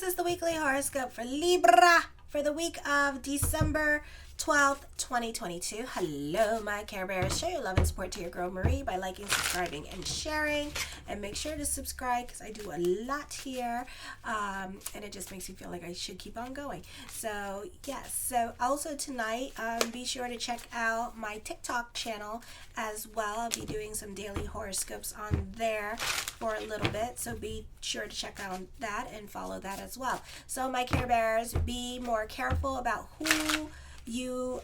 is the weekly horoscope for Libra for the week of December 12th, 2022. Hello, my Care Bears. Show your love and support to your girl Marie by liking, subscribing, and sharing. And make sure to subscribe because I do a lot here. And it just makes me feel like I should keep on going. So, yes. So, also tonight, be sure to check out my TikTok channel as well. I'll be doing some daily horoscopes on there for a little bit. So, be sure to check out that and follow that as well. So, my Care Bears, be more careful about who you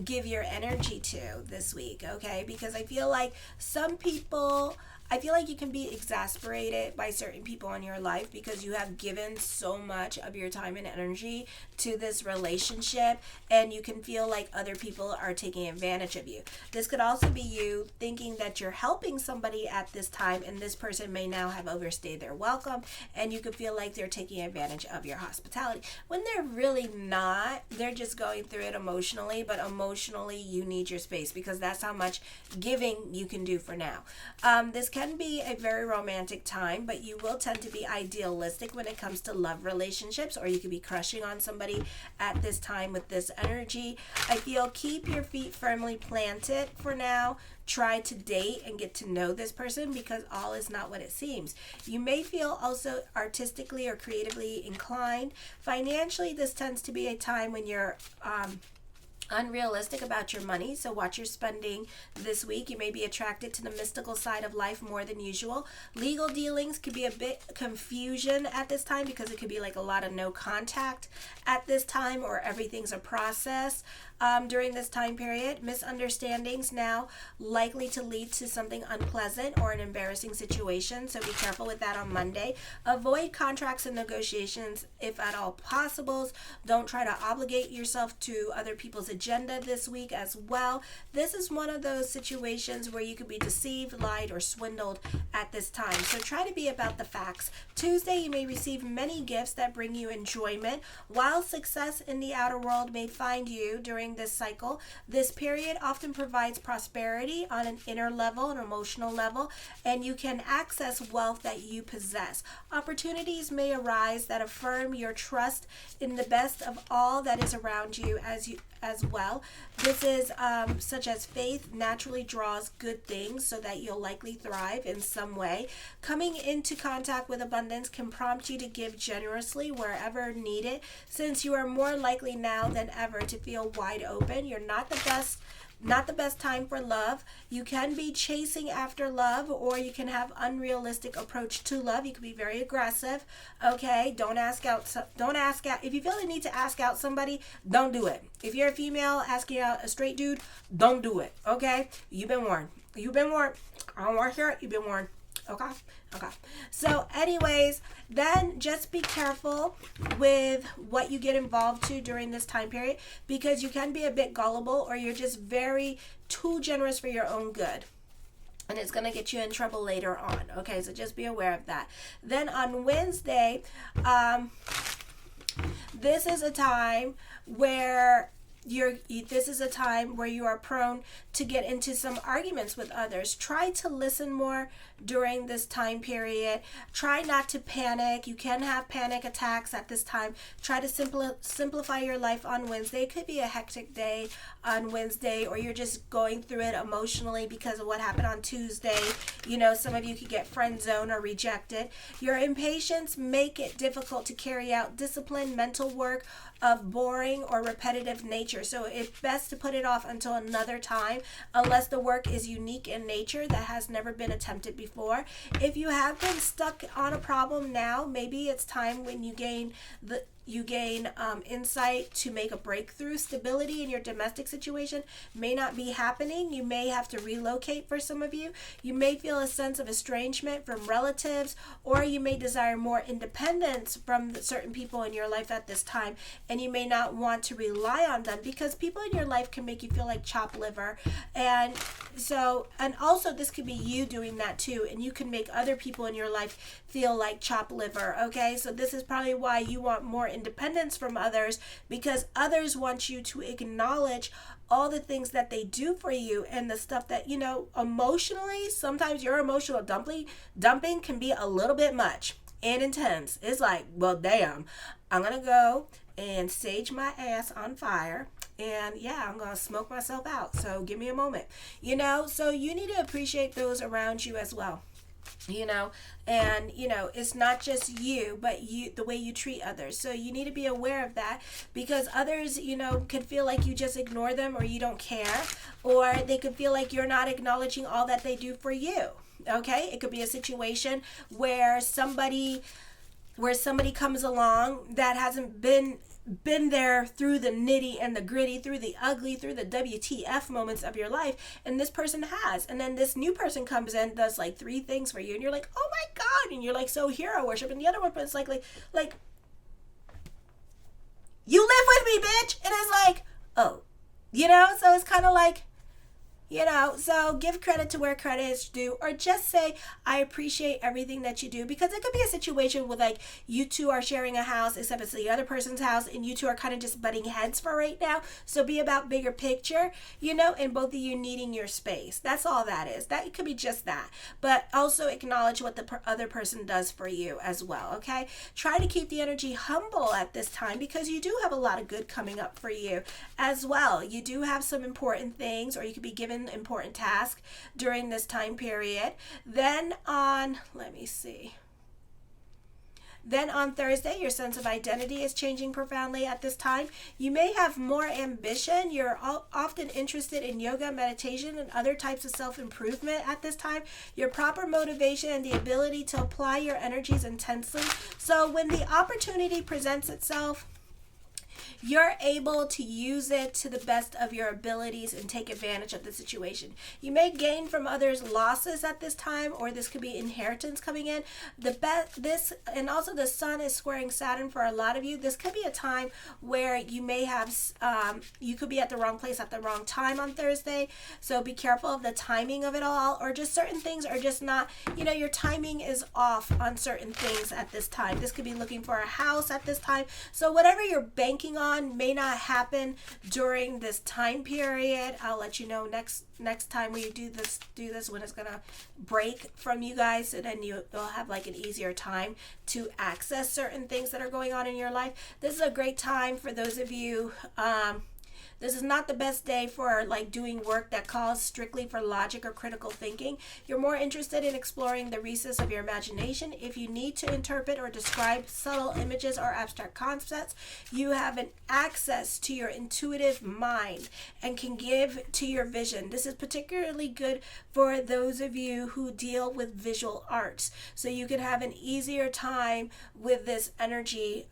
give your energy to this week, okay? Because I feel like you can be exasperated by certain people in your life because you have given so much of your time and energy to this relationship, and you can feel like other people are taking advantage of you. This could also be you thinking that you're helping somebody at this time, and this person may now have overstayed their welcome, and you could feel like they're taking advantage of your hospitality when they're really not. They're just going through it emotionally, but emotionally you need your space because that's how much giving you can do for now. This can be a very romantic time, but you will tend to be idealistic when it comes to love relationships, or you could be crushing on somebody at this time with this energy. I feel keep your feet firmly planted for now. Try to date and get to know this person because all is not what it seems. You may feel also artistically or creatively inclined. Financially, this tends to be a time when you're unrealistic about your money, so watch your spending this week. You may be attracted to the mystical side of life more than usual. Legal dealings could be a bit confusion at this time because it could be like a lot of no contact at this time, or everything's a process during this time period. Misunderstandings now likely to lead to something unpleasant or an embarrassing situation, so be careful with that on Monday. Avoid contracts and negotiations if at all possible. Don't try to obligate yourself to other people's agenda this week as well. This is one of those situations where you could be deceived, lied, or swindled at this time, so try to be about the facts. Tuesday, you may receive many gifts that bring you enjoyment. While success in the outer world may find you during this cycle, this period often provides prosperity on an inner level, an emotional level, and you can access wealth that you possess. Opportunities may arise that affirm your trust in the best of all that is around you as well. This is such as faith naturally draws good things, so that you'll likely thrive in some way. Coming into contact with abundance can prompt you to give generously wherever needed, since you are more likely now than ever to feel wide open. You're not the best time for love. You can be chasing after love, or you can have unrealistic approach to love. You can be very aggressive. Okay, don't ask out. If you feel the need to ask out somebody, don't do it. If you're a female asking out a straight dude, don't do it. Okay, you've been warned. I don't want to hear it. You've been warned. Okay. So anyways, then just be careful with what you get involved to during this time period, because you can be a bit gullible, or you're just very too generous for your own good, and it's going to get you in trouble later on. Okay, so just be aware of that. Then on Wednesday, this is a time where you are prone to get into some arguments with others. Try to listen more during this time period. Try not to panic. You can have panic attacks at this time. Try to simplify your life on Wednesday. It could be a hectic day on Wednesday, or you're just going through it emotionally because of what happened on Tuesday. Some of you could get friend zoned or rejected. Your impatience make it difficult to carry out disciplined mental work of boring or repetitive nature. So it's best to put it off until another time, unless the work is unique in nature that has never been attempted before. If you have been stuck on a problem now, maybe it's time when you gain insight to make a breakthrough. Stability in your domestic situation may not be happening. You may have to relocate for some of you. You may feel a sense of estrangement from relatives, or you may desire more independence from certain people in your life at this time, and you may not want to rely on them because people in your life can make you feel like chopped liver. And also this could be you doing that too, and you can make other people in your life feel like chopped liver. Okay, so this is probably why you want more independence from others, because others want you to acknowledge all the things that they do for you and the stuff that, emotionally, sometimes your emotional dumping can be a little bit much. and intense. It's like, well, damn, I'm going to go and sage my ass on fire. And yeah, I'm going to smoke myself out. So give me a moment. So you need to appreciate those around you as well. And it's not just you, but the way you treat others. So you need to be aware of that, because others can feel like you just ignore them, or you don't care, or they could feel like you're not acknowledging all that they do for you. Okay, it could be a situation where somebody comes along that hasn't been there through the nitty and the gritty, through the ugly, through the WTF moments of your life, and this person has. And then this new person comes in, does like 3 things for you, and you're like, oh my God, and you're like so hero worship. And the other one is like you live with me, bitch. And it's like, oh, so it's kind of like, so give credit to where credit is due, or just say, I appreciate everything that you do, because it could be a situation where like you two are sharing a house, except it's the other person's house, and you two are kind of just butting heads for right now. So be about bigger picture, and both of you needing your space. That's all that is. That it could be just that, but also acknowledge what the other person does for you as well. Okay, try to keep the energy humble at this time, because you do have a lot of good coming up for you as well. You do have some important things, or you could be given important task during this time period. Then on Thursday, your sense of identity is changing profoundly at this time. You may have more ambition. You're often interested in yoga, meditation, and other types of self-improvement at this time. Your proper motivation and the ability to apply your energies intensely. So when the opportunity presents itself, you're able to use it to the best of your abilities and take advantage of the situation. You may gain from others' losses at this time, or this could be inheritance coming in. And also the sun is squaring Saturn for a lot of you. This could be a time where you may have, you could be at the wrong place at the wrong time on Thursday. So be careful of the timing of it all, or just certain things are just not, your timing is off on certain things at this time. This could be looking for a house at this time. So whatever you're banking on may not happen during this time period. I'll let you know next time we do this when it's gonna break from you guys, so then you'll have like an easier time to access certain things that are going on in your life. This is a great time for those of you. This is not the best day for like doing work that calls strictly for logic or critical thinking. You're more interested in exploring the recesses of your imagination. If you need to interpret or describe subtle images or abstract concepts, you have an access to your intuitive mind and can give to your vision. This is particularly good for those of you who deal with visual arts. So you can have an easier time with this energy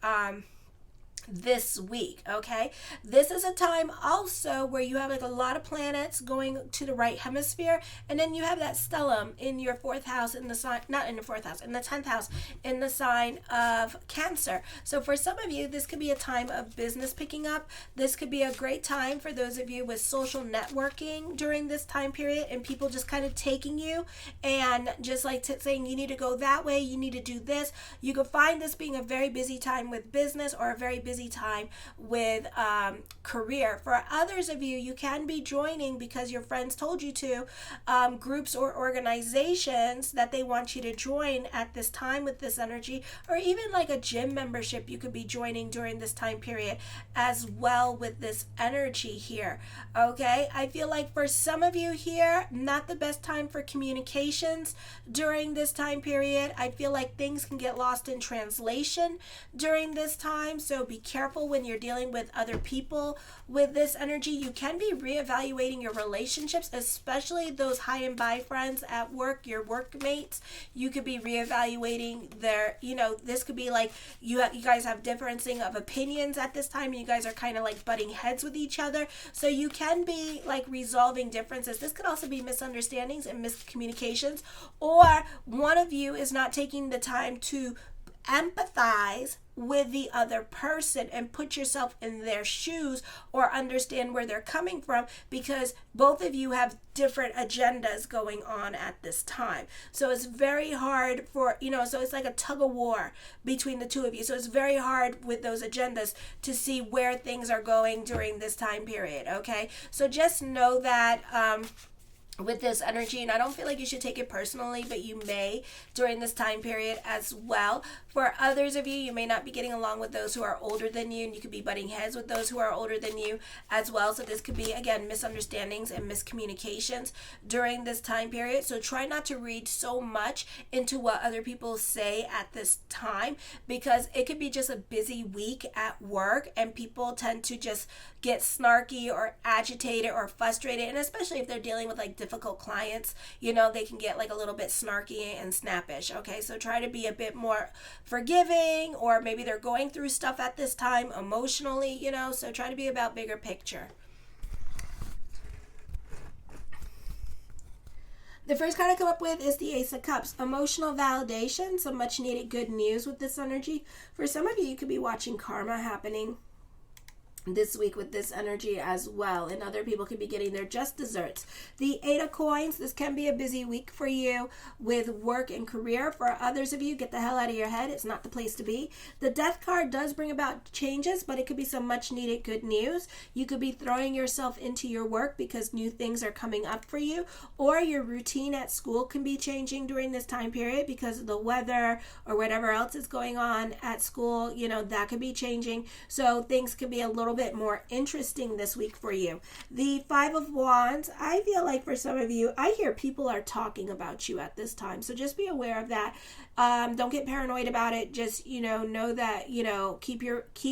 this week. Okay, this is a time also where you have like a lot of planets going to the right hemisphere, and then you have that stellium in your 4th house, in the sign, not in the 4th house, in the 10th house, in the sign of Cancer. So for some of you, this could be a time of business picking up. This could be a great time for those of you with social networking during this time period, and people just kind of taking you and just like saying you need to go that way, you need to do this. You could find this being a very busy time with business, or a very busy time with career. For others of you, you can be joining, because your friends told you to, groups or organizations that they want you to join at this time with this energy, or even like a gym membership you could be joining during this time period as well with this energy here. Okay, I feel like for some of you here, not the best time for communications during this time period. I feel like things can get lost in translation during this time, so be careful when you're dealing with other people with this energy. You can be reevaluating your relationships, especially those high and by friends at work, your workmates. You could be reevaluating their, this could be like you guys have differencing of opinions at this time, and you guys are kind of like butting heads with each other. So you can be like resolving differences. This could also be misunderstandings and miscommunications, or one of you is not taking the time to empathize with the other person and put yourself in their shoes, or understand where they're coming from, because both of you have different agendas going on at this time. So it's very hard for, so it's like a tug of war between the two of you. So it's very hard with those agendas to see where things are going during this time period. Okay, so just know that with this energy, and I don't feel like you should take it personally, but you may during this time period as well. For others of you, you may not be getting along with those who are older than you, and you could be butting heads with those who are older than you as well. So this could be, again, misunderstandings and miscommunications during this time period. So try not to read so much into what other people say at this time, because it could be just a busy week at work, and people tend to just get snarky or agitated or frustrated, and especially if they're dealing with like difficult clients, you know, they can get like a little bit snarky and snappish. Okay, so try to be a bit more forgiving, or maybe they're going through stuff at this time emotionally, you know, so try to be about bigger picture. The first card I come up with is the Ace of Cups. Emotional validation, some much needed good news with this energy. For some of you, you could be watching karma happening this week with this energy as well, and other people could be getting their just desserts. The Eight of Coins, this can be a busy week for you with work and career. For others of you, get the hell out of your head, it's not the place to be. The Death card does bring about changes, but it could be some much needed good news. You could be throwing yourself into your work because new things are coming up for you, or your routine at school can be changing during this time period because of the weather or whatever else is going on at school, you know, that could be changing. So things could be a little bit more interesting this week for you. The Five of Wands, I feel like for some of you, I hear people are talking about you at this time, so just be aware of that. Don't get paranoid about it. Just, you know that, you know, keep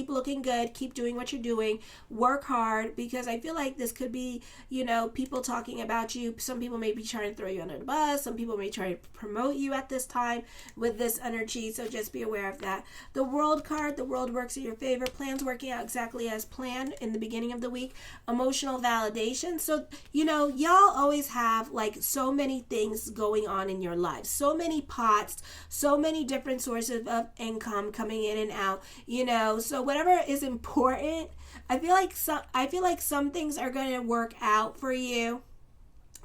looking good, keep doing what you're doing, work hard, because I feel like this could be, you know, people talking about you. Some people may be trying to throw you under the bus, some people may try to promote you at this time with this energy, so just be aware of that. The World card, the world works in your favor, plans working out exactly as planned in the beginning of the week. Emotional validation, so, you know, y'all always have like so many things going on in your life, so many pots, so many different sources of income coming in and out, you know, so whatever is important, I feel like some things are going to work out for you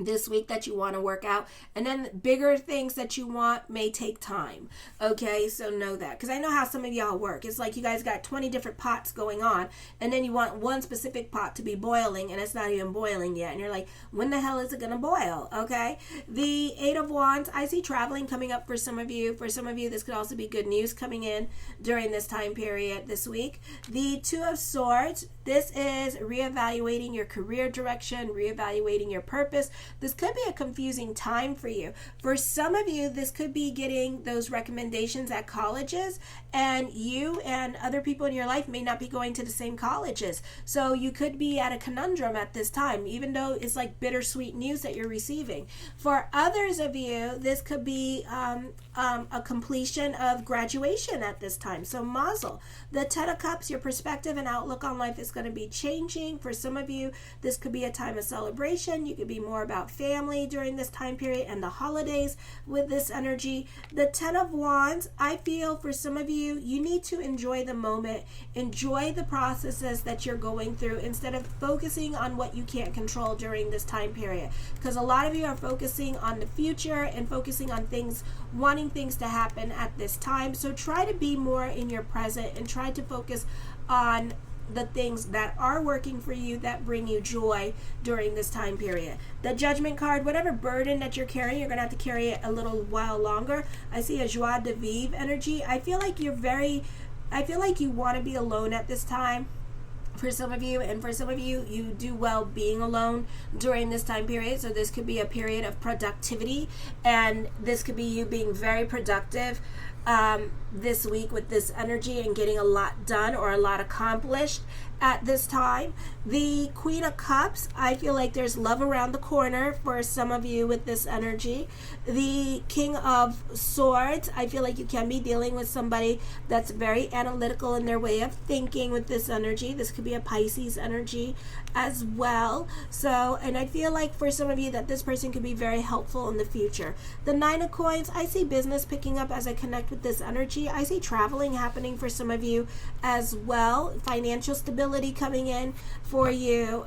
this week that you want to work out, and then bigger things that you want may take time. Okay, so know that, because I know how some of y'all work. It's like you guys got 20 different pots going on, and then you want one specific pot to be boiling, and it's not even boiling yet, and you're like, when the hell is it gonna boil? Okay, the Eight of Wands, I see traveling coming up for some of you. For some of you, this could also be good news coming in during this time period this week. The Two of Swords, this is reevaluating your career direction, reevaluating your purpose. This could be a confusing time for you. For some of you, this could be getting those recommendations at colleges, and you and other people in your life may not be going to the same colleges. So you could be at a conundrum at this time, even though it's like bittersweet news that you're receiving. For others of you, this could be a completion of graduation at this time. So mazel. The Ten of Cups, your perspective and outlook on life is going to be changing. For some of you, this could be a time of celebration. You could be more about family during this time period and the holidays with this energy. The Ten of Wands, I feel for some of you, you need to enjoy the moment, enjoy the processes that you're going through instead of focusing on what you can't control during this time period, because a lot of you are focusing on the future and focusing on things, wanting things to happen at this time. So try to be more in your present and try to focus on the things that are working for you, that bring you joy during this time period. The Judgment card, whatever burden that you're carrying, you're going to have to carry it a little while longer. I see a joie de vivre energy. I feel like you want to be alone at this time. For some of you, and for some of you, you do well being alone during this time period. So this could be a period of productivity, and this could be you being very productive this week with this energy and getting a lot done or a lot accomplished at this time. The Queen of Cups, I feel like there's love around the corner for some of you with this energy. The King of Swords, I feel like you can be dealing with somebody that's very analytical in their way of thinking with this energy. This could be a Pisces energy as well. So, and I feel like for some of you that this person could be very helpful in the future. The Nine of Coins, I see business picking up as I connect connect with this energy. I see traveling happening for some of you as well. Financial stability coming in for you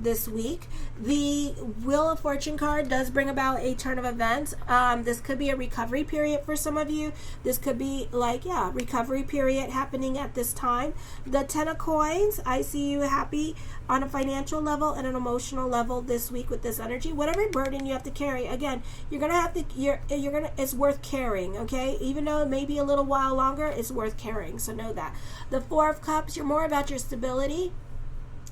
this week. The Wheel of Fortune card does bring about a turn of events. This could be a recovery period for some of you. This could be like, recovery period happening at this time. The Ten of Coins, I see you happy on a financial level and an emotional level this week with this energy. Whatever burden you have to carry, again, you're gonna have to, it's worth carrying, okay? Even though it may be a little while longer, it's worth carrying, so know that. The Four of Cups, you're more about your stability.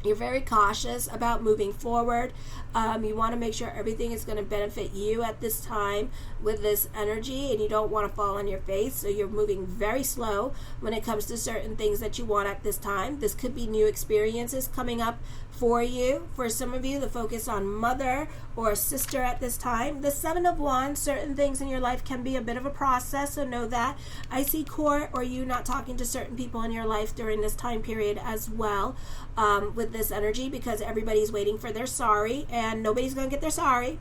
You're very cautious about moving forward. You want to make sure everything is going to benefit you at this time with this energy, and you don't want to fall on your face. So you're moving very slow when it comes to certain things that you want at this time. This could be new experiences coming up for you. For some of you, the focus on mother or sister at this time. The Seven of Wands, certain things in your life can be a bit of a process, so know that. I see court or you not talking to certain people in your life during this time period as well with this energy, because everybody's waiting for their sorry and nobody's going to get their sorry.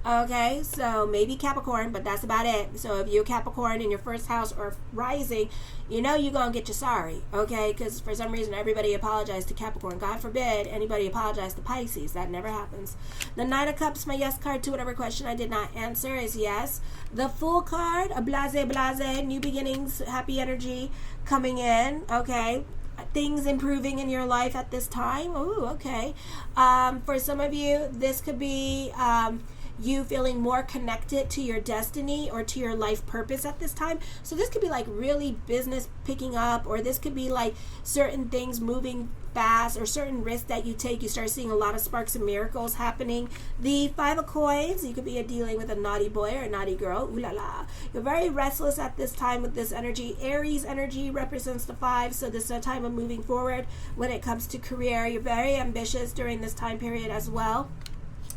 Okay, so maybe Capricorn, but that's about it. So if you're Capricorn in your first house or rising, you know you're going to get your sorry, okay? Because for some reason, everybody apologized to Capricorn. God forbid anybody apologize to Pisces. That never happens. The Knight of Cups, my yes card to whatever question I did not answer is yes. The Fool card, a blase, new beginnings, happy energy coming in, okay? Things improving in your life at this time. Ooh, okay. For some of you, this could be you feeling more connected to your destiny or to your life purpose at this time. So this could be like really business picking up, or this could be like certain things moving fast, or certain risks that you take. You start seeing a lot of sparks and miracles happening. The Five of Coins, you could be dealing with a naughty boy or a naughty girl. Ooh la la. You're very restless at this time with this energy. Aries energy represents the 5, so this is a time of moving forward when it comes to career. You're very ambitious during this time period as well.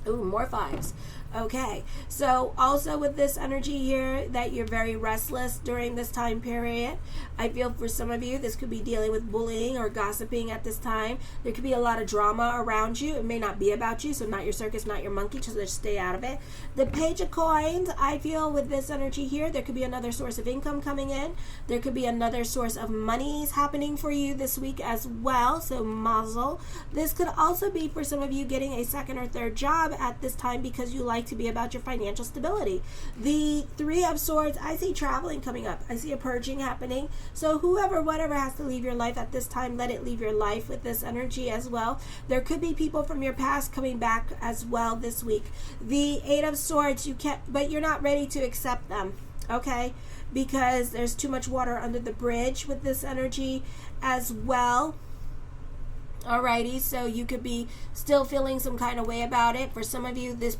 Ooh, more 5s. Okay, so also with this energy here that you're very restless during this time period. I feel for some of you, this could be dealing with bullying or gossiping at this time. There could be a lot of drama around you. It may not be about you, so not your circus, not your monkey, so just stay out of it. The Page of Coins, I feel with this energy here, there could be another source of income coming in. There could be another source of monies happening for you this week as well, so mazel. This could also be for some of you getting a second or third job at this time because you like to be about your financial stability. The Three of Swords, I see traveling coming up. I see a purging happening. So whatever has to leave your life at this time, let it leave your life with this energy as well. There could be people from your past coming back as well this week. The Eight of Swords, but you're not ready to accept them, okay? Because there's too much water under the bridge with this energy as well. Alrighty, so you could be still feeling some kind of way about it. For some of you, these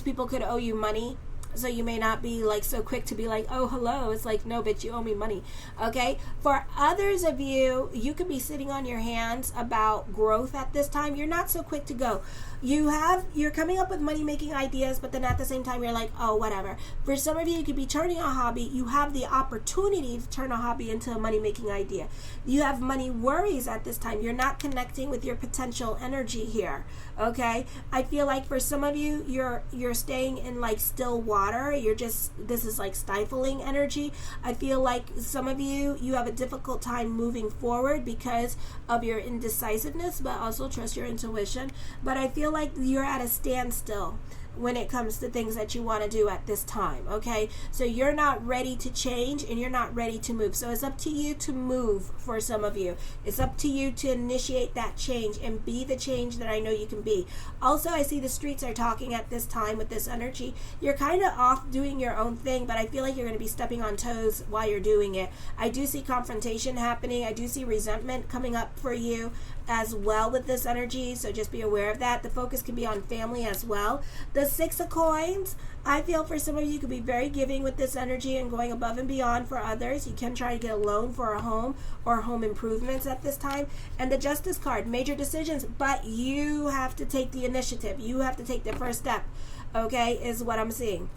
people could owe you money. So you may not be like so quick to be like, oh, hello. It's like, no, bitch, you owe me money. Okay. For others of you, you could be sitting on your hands about growth at this time. You're not so quick to go. You're coming up with money making ideas, but then at the same time, you're like, oh, whatever. For some of you, you could be turning a hobby. You have the opportunity to turn a hobby into a money making idea. You have money worries at this time. You're not connecting with your potential energy here. Okay. I feel like for some of you, you're staying in like still water. This is like stifling energy. I feel like some of you have a difficult time moving forward because of your indecisiveness, but also trust your intuition. But I feel like you're at a standstill when it comes to things that you want to do at this time, okay? So you're not ready to change and you're not ready to move. So it's up to you to move for some of you. It's up to you to initiate that change and be the change that I know you can be. Also, I see the streets are talking at this time with this energy. You're kind of off doing your own thing, but I feel like you're going to be stepping on toes while you're doing it. I do see confrontation happening. I do see resentment coming up for you as well with this energy, so just be aware of that. The focus can be on family as well. The Six of Coins, I feel for some of you could be very giving with this energy and going above and beyond for others. You can try to get a loan for a home or home improvements at this time. And the Justice card, major decisions, but you have to take the initiative. You have to take the first step, okay, is what I'm seeing.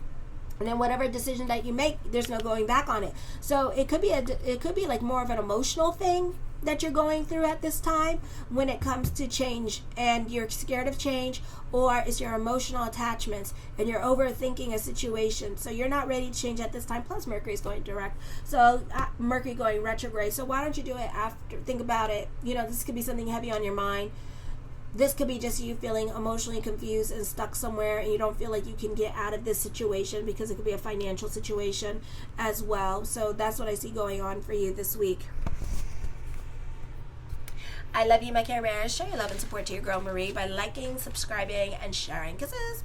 And then whatever decision that you make, there's no going back on it. So it could be like more of an emotional thing. that you're going through at this time when it comes to change, and you're scared of change, or it's your emotional attachments and you're overthinking a situation, so you're not ready to change at this time. Plus Mercury is going direct, so Mercury going retrograde. So why don't you do it after? Think about it. This could be something heavy on your mind. This could be just you feeling emotionally confused and stuck somewhere, and you don't feel like you can get out of this situation, because it could be a financial situation as well. So that's what I see going on for you this week. I love you, my care bears. Show your love and support to your girl Marie by liking, subscribing, and sharing. Kisses.